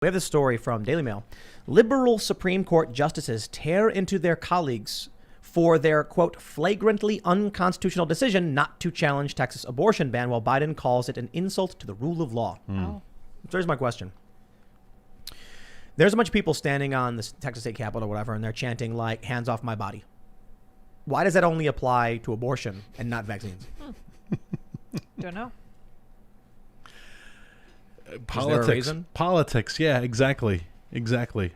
We have this story from Daily Mail. Liberal Supreme Court justices tear into their colleagues for their, quote, flagrantly unconstitutional decision not to challenge Texas abortion ban, while Biden calls it an insult to the rule of law. So here's my question. There's a bunch of people standing on the Texas State Capitol or whatever, and they're chanting, like, hands off my body. Why does that only apply to abortion and not vaccines? Don't know. Politics. Yeah, exactly.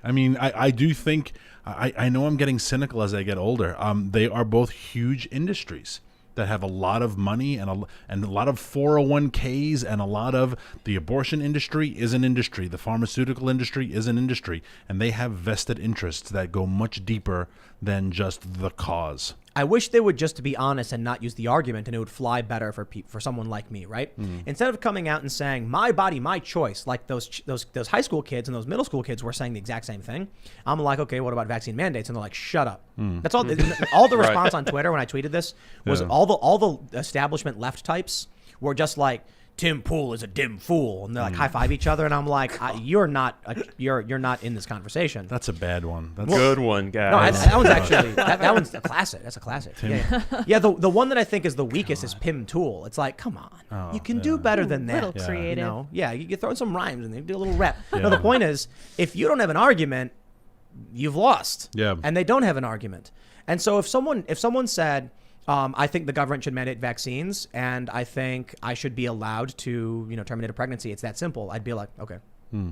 I mean, I do think, I know I'm getting cynical as I get older. They are both huge industries that have a lot of money and a lot of 401ks, and a lot of the abortion industry is an industry. The pharmaceutical industry is an industry, and they have vested interests that go much deeper than just the cause. I wish they would just be honest and not use the argument, and it would fly better for someone like me, right? Instead of coming out and saying my body, my choice, like those high school kids and those middle school kids were saying the exact same thing. I'm like, okay, what about vaccine mandates? And they're like, shut up. That's all. All the response on Twitter when I tweeted this was all the establishment left types were just like, Tim Pool is a dim fool, and they're like high five each other, and I'm like, you're not in this conversation. That's a bad one. That's good one, guys. No, that one's actually that one's a classic. That's a classic. Yeah. The one that I think is the weakest is Pim Tool. It's like, come on, you can do better than that. Little creative. You know? Yeah, you throw in some rhymes and they do a little rep. No, the point is, if you don't have an argument, you've lost. Yeah. And they don't have an argument. And so if someone said, I think the government should mandate vaccines, and I think I should be allowed to, terminate a pregnancy, it's that simple, I'd be like, okay.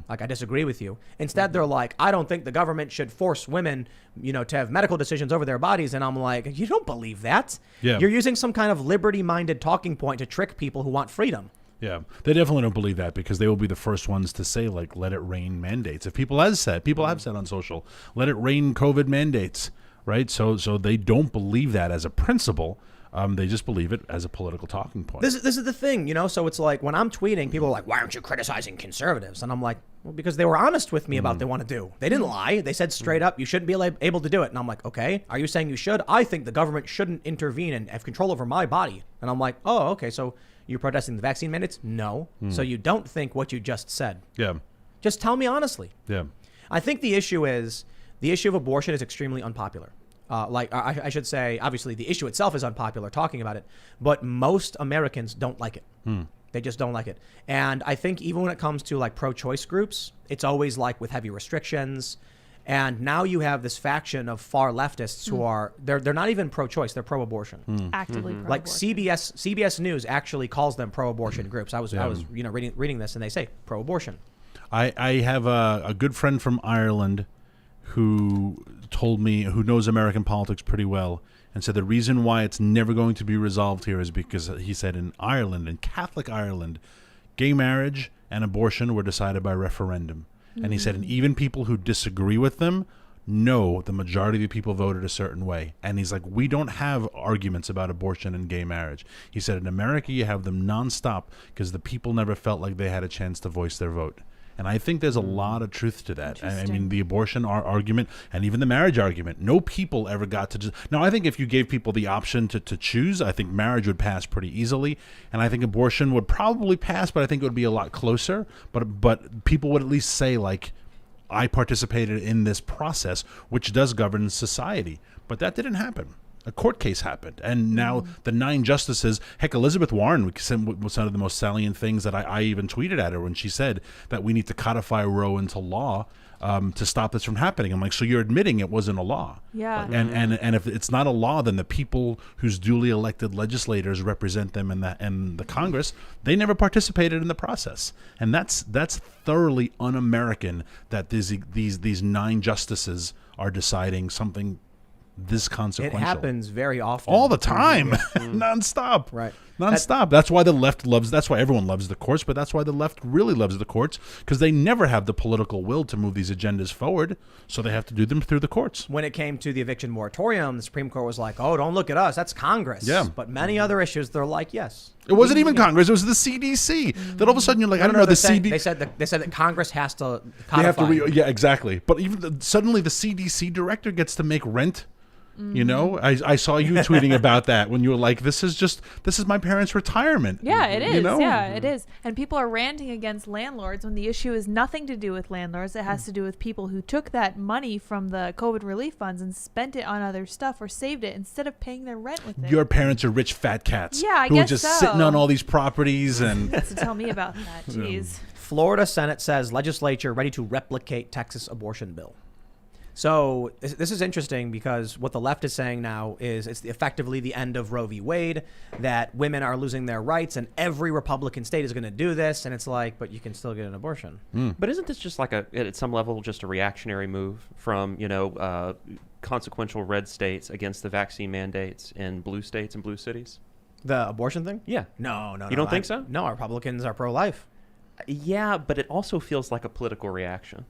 Like, I disagree with you. Instead, they're like, I don't think the government should force women, to have medical decisions over their bodies. And I'm like, you don't believe that. Yeah. You're using some kind of liberty-minded talking point to trick people who want freedom. Yeah, they definitely don't believe that, because they will be the first ones to say, like, let it rain mandates. If people have said on social, let it rain COVID mandates. Right, so they don't believe that as a principle. They just believe it as a political talking point. This is the thing, So it's like when I'm tweeting, people are like, "Why aren't you criticizing conservatives?" And I'm like, "Well, because they were honest with me about what they want to do. They didn't lie. They said straight up, you shouldn't be able to do it." And I'm like, "Okay, are you saying you should? I think the government shouldn't intervene and have control over my body." And I'm like, "Oh, okay. So you're protesting the vaccine mandates? No. So you don't think what you just said? Yeah. Just tell me honestly." Yeah. I think the issue of abortion is extremely unpopular. I should say, obviously, the issue itself is unpopular talking about it, but most Americans don't like it. They just don't like it. And I think even when it comes to like pro-choice groups, it's always like with heavy restrictions. And now you have this faction of far leftists who are, they're not even pro-choice, they're pro-abortion. Actively pro-abortion. Like CBS News actually calls them pro-abortion groups. I was reading this, and they say pro-abortion. I have a good friend from Ireland who told me, who knows American politics pretty well, and said the reason why it's never going to be resolved here is because, he said, in Ireland, in Catholic Ireland, gay marriage and abortion were decided by referendum. And he said, and even people who disagree with them know the majority of the people voted a certain way. And he's like, we don't have arguments about abortion and gay marriage. He said, in America, you have them nonstop because the people never felt like they had a chance to voice their vote. And I think there's a lot of truth to that. I mean, the abortion argument and even the marriage argument, no people ever got to just... Now, I think if you gave people the option to choose, I think marriage would pass pretty easily. And I think abortion would probably pass, but I think it would be a lot closer. But people would at least say, like, I participated in this process, which does govern society. But that didn't happen. A court case happened, and now the 9 justices, heck, Elizabeth Warren was one of the most salient things that I even tweeted at her when she said that we need to codify Roe into law to stop this from happening. I'm like, so you're admitting it wasn't a law? Yeah. And if it's not a law, then the people whose duly elected legislators represent them in the Congress, they never participated in the process, and that's thoroughly un-American that these 9 justices are deciding something this consequential. It happens very often. All the time. Nonstop. Right. Nonstop. That's why the left that's why everyone loves the courts, but that's why the left really loves the courts, because they never have the political will to move these agendas forward, so they have to do them through the courts. When it came to the eviction moratorium, the Supreme Court was like, oh, don't look at us, that's Congress. Yeah. But many other issues, they're like, yes. It wasn't even Congress, it was the CDC. Then all of a sudden you're like, I don't know, the CDC. They said that Congress has to They have codify. to yeah, exactly. But even suddenly the CDC director gets to make rent You know, I saw you tweeting about that when you were like, this is my parents' retirement. Yeah, it is. You know? Yeah, it is. And people are ranting against landlords when the issue is nothing to do with landlords. It has to do with people who took that money from the COVID relief funds and spent it on other stuff or saved it instead of paying their rent with it. Your parents are rich fat cats. Yeah, I who guess are just so. sitting on all these properties and So tell me about that. Jeez. Florida Senate says legislature ready to replicate Texas abortion bill. So this is interesting because what the left is saying now is it's effectively the end of Roe v. Wade, that women are losing their rights and every Republican state is going to do this. And it's like, but you can still get an abortion. But isn't this just like at some level, just a reactionary move from, consequential red states against the vaccine mandates in blue states and blue cities? The abortion thing? Yeah. No. You don't think so? No, Republicans are pro-life. Yeah, but it also feels like a political reaction.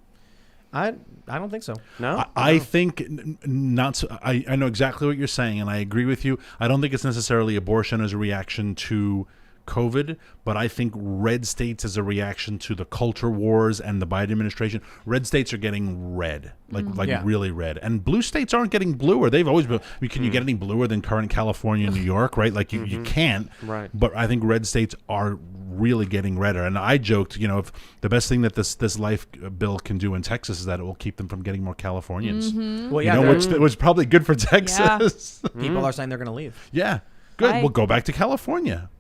I don't think so. No? I think not. So, I know exactly what you're saying, and I agree with you. I don't think it's necessarily abortion as a reaction to COVID, but I think red states as a reaction to the culture wars and the Biden administration. Red states are getting red, really red, and blue states aren't getting bluer. They've always been. Can you get any bluer than current California and New York? Right, like you can't. Right. But I think red states are really getting redder. And I joked, if the best thing that this life bill can do in Texas is that it will keep them from getting more Californians. Well, yeah, which was probably good for Texas. people are saying they're going to leave. Yeah, good. I- We'll go back to California.